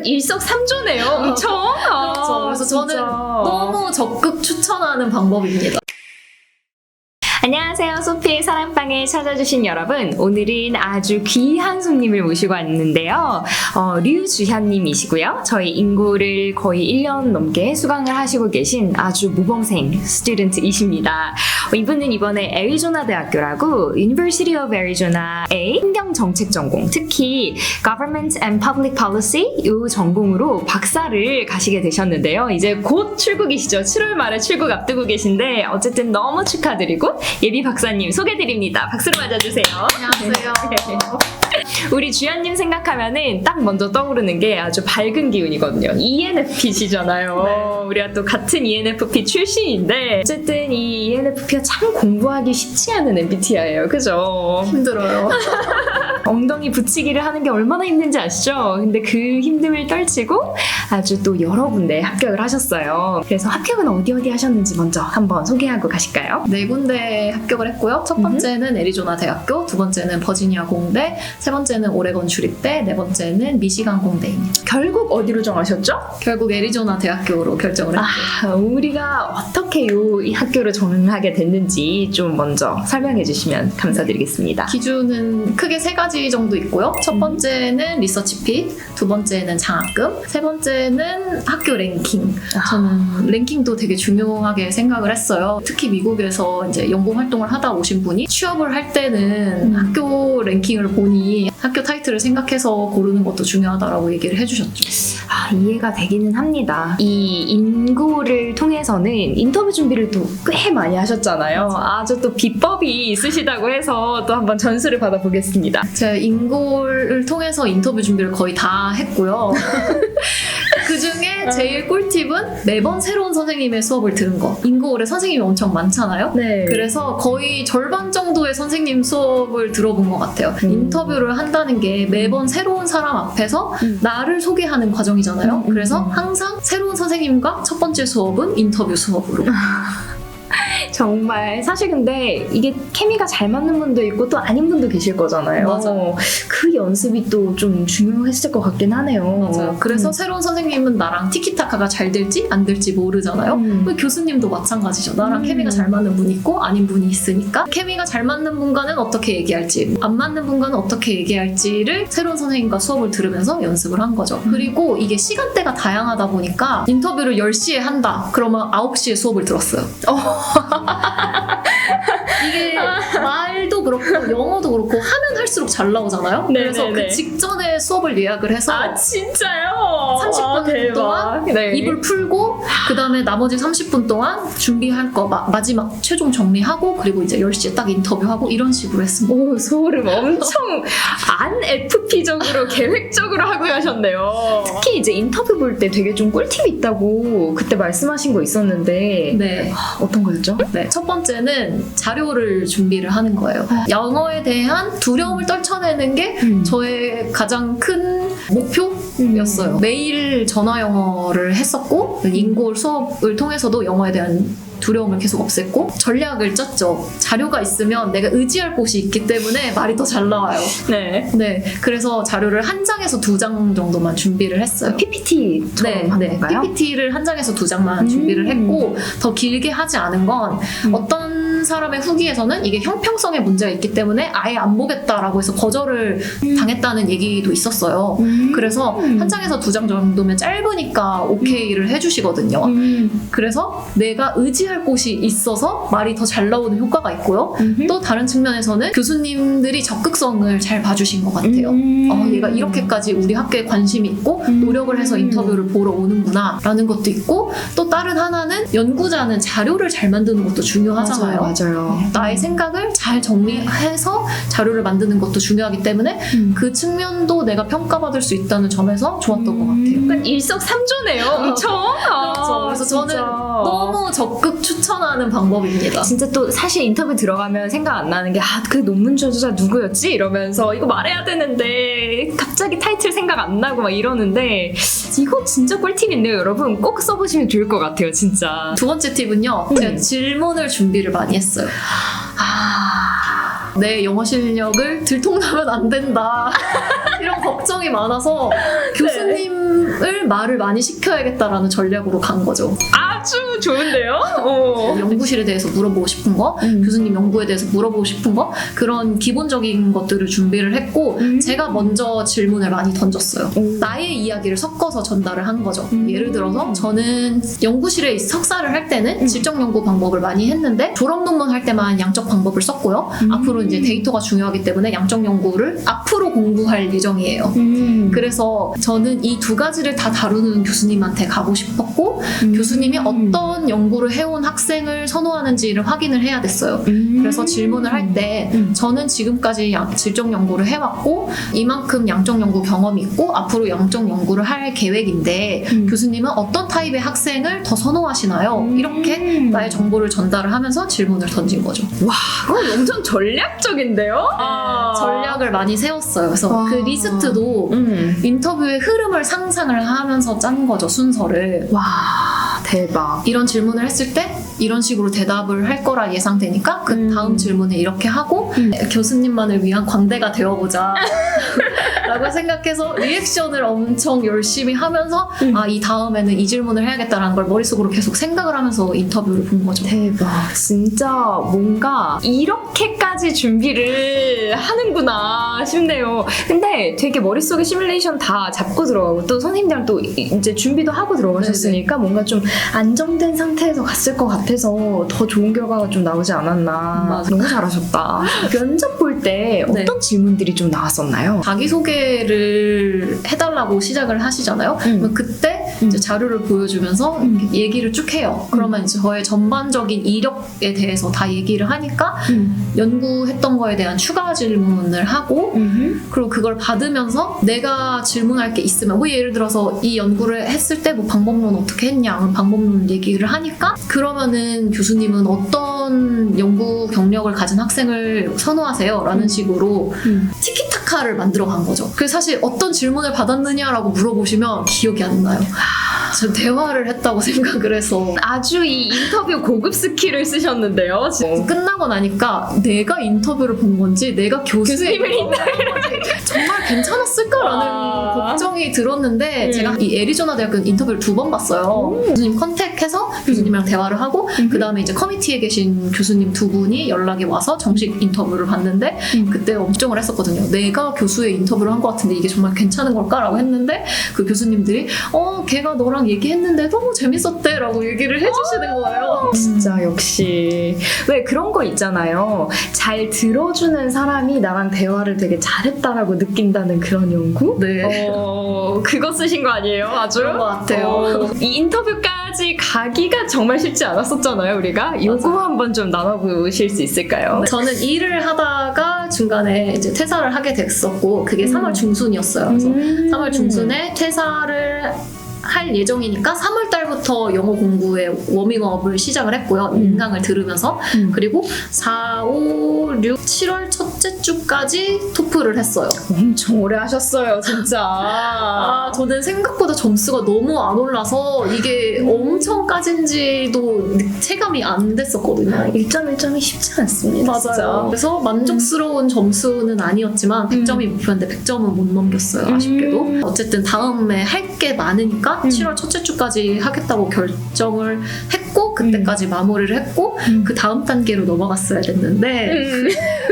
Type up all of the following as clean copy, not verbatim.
일석삼조네요. 엄청. 그렇죠. 그래서 저는 너무 적극 추천하는 방법입니다. 안녕하세요. 소피의 사랑방에 찾아주신 여러분. 오늘은 아주 귀한 손님을 모시고 왔는데요. 류주현님이시고요. 저희 인고를 거의 1년 넘게 수강을 하시고 계신 아주 모범생 스튜던트이십니다. 이분은 이번에 애리조나 대학교라고 University of Arizona의 환경정책 전공, 특히 Government and Public Policy 이 전공으로 박사를 가시게 되셨는데요. 이제 곧 출국이시죠. 7월 말에 출국 앞두고 계신데 어쨌든 너무 축하드리고 예비 박사님 소개드립니다. 박수로 맞아주세요. 안녕하세요. 우리 주연님 생각하면은 딱 먼저 떠오르는 게 아주 밝은 기운이거든요. ENFP시잖아요. 네. 우리가 또 같은 ENFP 출신인데 어쨌든 이 ENFP가 참 공부하기 쉽지 않은 MBTI예요. 그죠? 힘들어요. 엉덩이 붙이기를 하는 게 얼마나 힘든지 아시죠? 근데 그 힘듦을 떨치고 아주 또 여러 군데 합격을 하셨어요. 그래서 합격은 어디 하셨는지 먼저 한번 소개하고 가실까요? 네 군데 합격을 했고요. 첫 번째는 애리조나 대학교, 두 번째는 버지니아 공대, 세 번째는 오레곤 주립대, 네 번째는 미시간 공대입니다. 결국 어디로 정하셨죠? 결국 애리조나 대학교로 결정을 했어요. 우리가 어떻게 이 학교를 정하게 됐는지 좀 먼저 설명해 주시면 감사드리겠습니다. 기준은 크게 세 가지 정도 있고요. 첫 번째는 리서치 핏, 두 번째는 장학금, 세 번째는 학교 랭킹. 저는 랭킹도 되게 중요하게 생각을 했어요. 특히 미국에서 이제 연구 활동을 하다 오신 분이 취업을 할 때는 학교 랭킹을 보니 학교 타이틀을 생각해서 고르는 것도 중요하다라고 얘기를 해주셨죠. 이해가 되기는 합니다. 이 인고를 통해서는 인터뷰 준비를 또 꽤 많이 하셨잖아요. 아주 또 비법이 있으시다고 해서 또 한번 전수를 받아보겠습니다. 제가 인고를 통해서 인터뷰 준비를 거의 다 했고요. 그 중에 제일 꿀팁은 매번 새로운 선생님의 수업을 들은 거. 인고올에 선생님이 엄청 많잖아요. 네. 그래서 거의 절반 정도의 선생님 수업을 들어본 것 같아요. 인터뷰를 한다는 게 매번 새로운 사람 앞에서 나를 소개하는 과정이잖아요. 그래서 항상 새로운 선생님과 첫 번째 수업은 인터뷰 수업으로. 정말 사실 근데 이게 케미가 잘 맞는 분도 있고 또 아닌 분도 계실 거잖아요. 맞아요. 그 연습이 또 좀 중요했을 것 같긴 하네요. 맞아요. 그래서 새로운 선생님은 나랑 티키타카가 잘 될지 안 될지 모르잖아요. 교수님도 마찬가지죠. 나랑 케미가 잘 맞는 분 있고 아닌 분이 있으니까 케미가 잘 맞는 분과는 어떻게 얘기할지, 안 맞는 분과는 어떻게 얘기할지를 새로운 선생님과 수업을 들으면서 연습을 한 거죠. 그리고 이게 시간대가 다양하다 보니까 인터뷰를 10시에 한다. 그러면 9시에 수업을 들었어요. 이게 말도 그렇고 영어도 그렇고 하면 할수록 잘 나오잖아요. 그래서 그 직전에 수업을 예약을 해서 진짜요? 30분 동안 입을 풀고 그 다음에 나머지 30분 동안 준비할 거 마지막 최종 정리하고 그리고 이제 10시에 딱 인터뷰하고 이런 식으로 했습니다. 오, 소름 엄청 안 FP적으로 계획적으로 하고 하셨네요. 특히 이제 인터뷰 볼 때 되게 좀 꿀팁이 있다고 그때 말씀하신 거 있었는데 네. 어떤 거였죠? 네, 첫 번째는 자료를 준비를 하는 거예요. 영어에 대한 두려움을 떨쳐내는 게 저의 가장 큰 목표였어요. 매일 전화 영어를 했었고 인고올 수업을 통해서도 영어에 대한 두려움을 계속 없앴고 전략을 짰죠. 자료가 있으면 내가 의지할 곳이 있기 때문에 말이 더 잘 나와요. 네. 그래서 자료를 한 장에서 2장 정도만 준비를 했어요. PPT처럼 한 건가요? PPT를 한 장에서 2장만 준비를 했고 더 길게 하지 않은 건 어떤 사람의 후기에서는 이게 형평성에 문제가 있기 때문에 아예 안 보겠다라고 해서 거절을 당했다는 얘기도 있었어요. 그래서 한 장에서 2장 정도면 짧으니까 오케이를 해주시거든요. 그래서 내가 의지할 곳이 있어서 말이 더 잘 나오는 효과가 있고요. 또 다른 측면에서는 교수님들이 적극성을 잘 봐주신 것 같아요. 얘가 이렇게까지 우리 학교에 관심이 있고 노력을 해서 인터뷰를 보러 오는구나 라는 것도 있고 또 다른 하나는 연구자는 자료를 잘 만드는 것도 중요하잖아요. 맞아요. 나의 생각을 잘 정리해서 자료를 만드는 것도 중요하기 때문에 그 측면도 내가 평가받을 수 있다는 점에서 좋았던 것 같아요. 그러니까 일석삼조네요. 엄청. 그렇죠. 그래서 저는 너무 적극 추천하는 방법입니다. 진짜 또 사실 인터뷰 들어가면 생각 안 나는 게 그 논문 저자 누구였지? 이러면서 이거 말해야 되는데 갑자기 타이틀 생각 안 나고 막 이러는데 이거 진짜 꿀팁인데요, 여러분. 꼭 써보시면 좋을 것 같아요, 진짜. 두 번째 팁은요. 제가 질문을 준비를 많이 했어요. 내 영어 실력을 들통나면 안 된다. 이런 걱정이 많아서 교수님을 말을 많이 시켜야겠다라는 전략으로 간 거죠. 아주 좋은데요? 연구실에 대해서 물어보고 싶은 거, 교수님 연구에 대해서 물어보고 싶은 거, 그런 기본적인 것들을 준비를 했고 제가 먼저 질문을 많이 던졌어요. 나의 이야기를 섞어서 전달을 한 거죠. 예를 들어서 저는 연구실에 석사를 할 때는 질적 연구 방법을 많이 했는데 졸업 논문 할 때만 양적 방법을 썼고요. 앞으로 이제 데이터가 중요하기 때문에 양적 연구를 앞으로 공부할 예정이에요. 그래서 저는 이 두 가지를 다 다루는 교수님한테 가고 싶었고 교수님이 어떤 연구를 해온 학생을 선호하는지를 확인을 해야 됐어요. 그래서 질문을 할 때 저는 지금까지 질적 연구를 해왔고 이만큼 양적 연구 경험이 있고 앞으로 양적 연구를 할 계획인데 교수님은 어떤 타입의 학생을 더 선호하시나요? 이렇게 나의 정보를 전달을 하면서 질문을 던진 거죠. 와, 그거 엄청 전략적인데요? 전략을 많이 세웠어요. 그래서 그 리스트도 인터뷰의 흐름을 상상을 하면서 짠 거죠, 순서를. 와, 대박. 이런 질문을 했을 때 이런 식으로 대답을 할 거라 예상되니까 그 다음 질문에 이렇게 하고 교수님만을 위한 광대가 되어보자 라고 생각해서 리액션을 엄청 열심히 하면서 이 다음에는 이 질문을 해야겠다라는 걸 머릿속으로 계속 생각을 하면서 인터뷰를 본 거죠. 대박. 진짜 뭔가 이렇게까지 준비를 하는구나 싶네요. 근데 되게 머릿속에 시뮬레이션 다 잡고 들어가고 또 선생님들랑 또 이제 준비도 하고 들어가셨으니까 뭔가 좀 안정된 상태에서 갔을 것 같아서 더 좋은 결과가 좀 나오지 않았나. 맞아. 너무 잘하셨다. 면접 볼 때 어떤 질문들이 좀 나왔었나요? 자기소개를 해달라고 시작을 하시잖아요. 그러면 그때 이제 자료를 보여주면서 얘기를 쭉 해요. 그러면 이제 저의 전반적인 이력에 대해서 다 얘기를 하니까 연구했던 거에 대한 추가 질문을 하고 그리고 그걸 받으면서 내가 질문할 게 있으면 뭐 예를 들어서 이 연구를 했을 때 뭐 방법론 어떻게 했냐 그럼 방법론 얘기를 하니까 그러면은 교수님은 어떤 연구 경력을 가진 학생을 선호하세요? 라는 식으로 티키타카를 만들어 간 거죠. 그래서 사실 어떤 질문을 받았느냐라고 물어보시면 기억이 안 나요. 전 대화를 했다고 생각을 해서 아주 이 인터뷰 고급 스킬을 쓰셨는데요. 끝나고 나니까 내가 인터뷰를 본 건지 내가 교수님을 정말 괜찮았을까라는 걱정이 들었는데 제가 이 애리조나 대학교 인터뷰를 2번 봤어요. 교수님 컨택해서 교수님이랑 대화를 하고 그 다음에 이제 커미티에 계신 교수님 2분이 연락이 와서 정식 인터뷰를 봤는데 그때 엄정을 했었거든요. 내가 교수의 인터뷰를 한 것 같은데 이게 정말 괜찮은 걸까라고 했는데 그 교수님들이 걔가 너랑 얘기했는데 너무 재밌었대 라고 얘기를 해주시는 거예요. 진짜 역시 왜 그런 거 있잖아요. 잘 들어주는 사람이 나랑 대화를 되게 잘했다라고 느낀다는 그런 연구? 네. 그거 쓰신 거 아니에요? 아주? 그런 것 같아요. 이 인터뷰까지 가기가 정말 쉽지 않았었잖아요, 우리가. 요거 한번 좀 나눠보실 수 있을까요? 저는 일을 하다가 중간에 이제 퇴사를 하게 됐었고 그게 3월 중순이었어요. 그래서 3월 중순에 퇴사를 할 예정이니까 3월 달부터 영어 공부에 워밍업을 시작을 했고요. 인강을 들으면서 그리고 4, 5, 6, 7월 첫째 주까지 토플을 했어요. 엄청 오래 하셨어요, 진짜. 저는 생각보다 점수가 너무 안 올라서 이게 엄청까지인지도 체감이 안 됐었거든요. 1.1점이 쉽지 않습니다. 맞아요. 진짜. 그래서 만족스러운 점수는 아니었지만 100점이 목표인데 100점은 못 넘겼어요. 아쉽게도. 어쨌든 다음에 할 게 많으니까 7월 첫째 주까지 하겠다고 결정을 했고 그때까지 마무리를 했고 그 다음 단계로 넘어갔어야 됐는데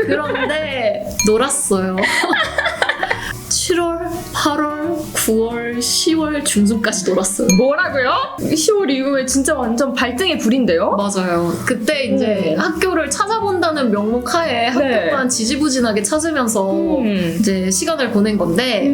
그런데 놀았어요. 7월, 8월, 9월, 10월 중순까지 놀았어요. 뭐라고요? 10월 이후에 진짜 완전 발등의 불인데요? 맞아요. 그때 이제 학교를 찾아본다는 명목 하에 학교만 지지부진하게 찾으면서 이제 시간을 보낸 건데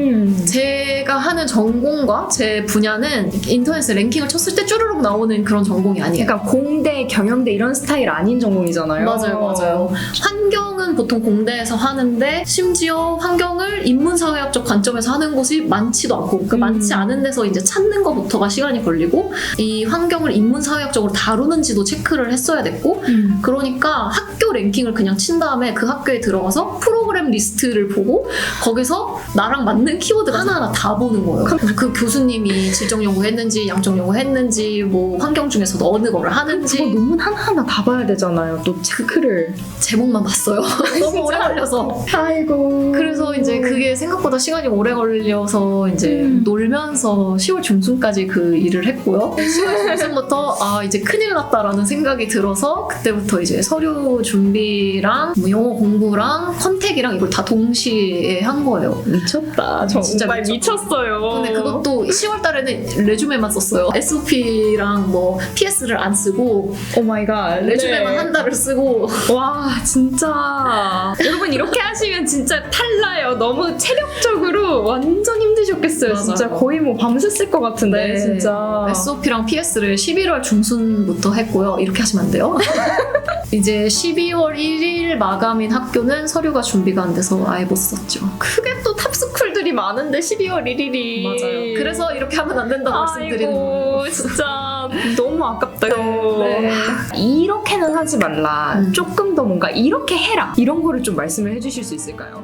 제가 하는 전공과 제 분야는 인터넷에 랭킹을 쳤을 때 쭈르륵 나오는 그런 전공이 아니에요. 약간 공대, 경영대 이런 스타일 아닌 전공이잖아요. 맞아요. 환경은 보통 공대에서 하는데 심지어 환경을 인문사회학적 관점에서 하는 곳이 많지도 않고 그 많지 않은 데서 이제 찾는 것부터가 시간이 걸리고 이 환경을 인문사회학적으로 다루는지도 체크를 했어야 됐고 그러니까 학교 랭킹을 그냥 친 다음에 그 학교에 들어가서 프로그램 리스트를 보고 거기서 나랑 맞는 키워드가 하나하나 다 보는 거예요. 그래서 그 교수님이 질적 연구했는지 양적 연구했는지 뭐 환경 중에서도 어느 거를 하는지 그거 논문 하나하나 다 봐야 되잖아요. 또 체크를. 제목만 봤어요. 너무 오래 걸려서. 아이고. 그래서 이제 그게 생각보다 시간이 오래 걸려서 이제 놀면서 10월 중순까지 그 일을 했고요. 10월 중순부터 아 이제 큰일 났다라는 생각이 들어서 그때부터 이제 서류 준비랑 뭐 영어 공부랑 컨택이랑 이걸 다 동시에 한 거예요. 미쳤다. 진짜 정말 미쳤어요. 근데 그것도 10월 달에는 레주메만 썼어요. SOP랑 뭐 PS를 안 쓰고 오 마이 갓. 레주메만 한 달을 쓰고 와 진짜 여러분 이렇게 하시면 진짜 탈나요. 너무 체력적으로 완전 힘드셨겠어요. 맞아요. 진짜 거의 뭐 밤샜을 것 같은데 네. 진짜. SOP랑 PS를 11월 중순부터 했고요. 이렇게 하시면 안 돼요. 이제 12월 1일 마감인 학교는 서류가 준비가 안 돼서 아예 못 썼죠. 그게 또 탑스쿨들이 많은데 12월 1일이 맞아요. 그래서 이렇게 하면 안 된다고 말씀드리는 거예요. 아이고 진짜 너무 아깝다요. 네. 이렇게는 하지 말라. 음. 조금 더 뭔가 이렇게 해라. 이런 거를 좀 말씀을 해주실 수 있을까요?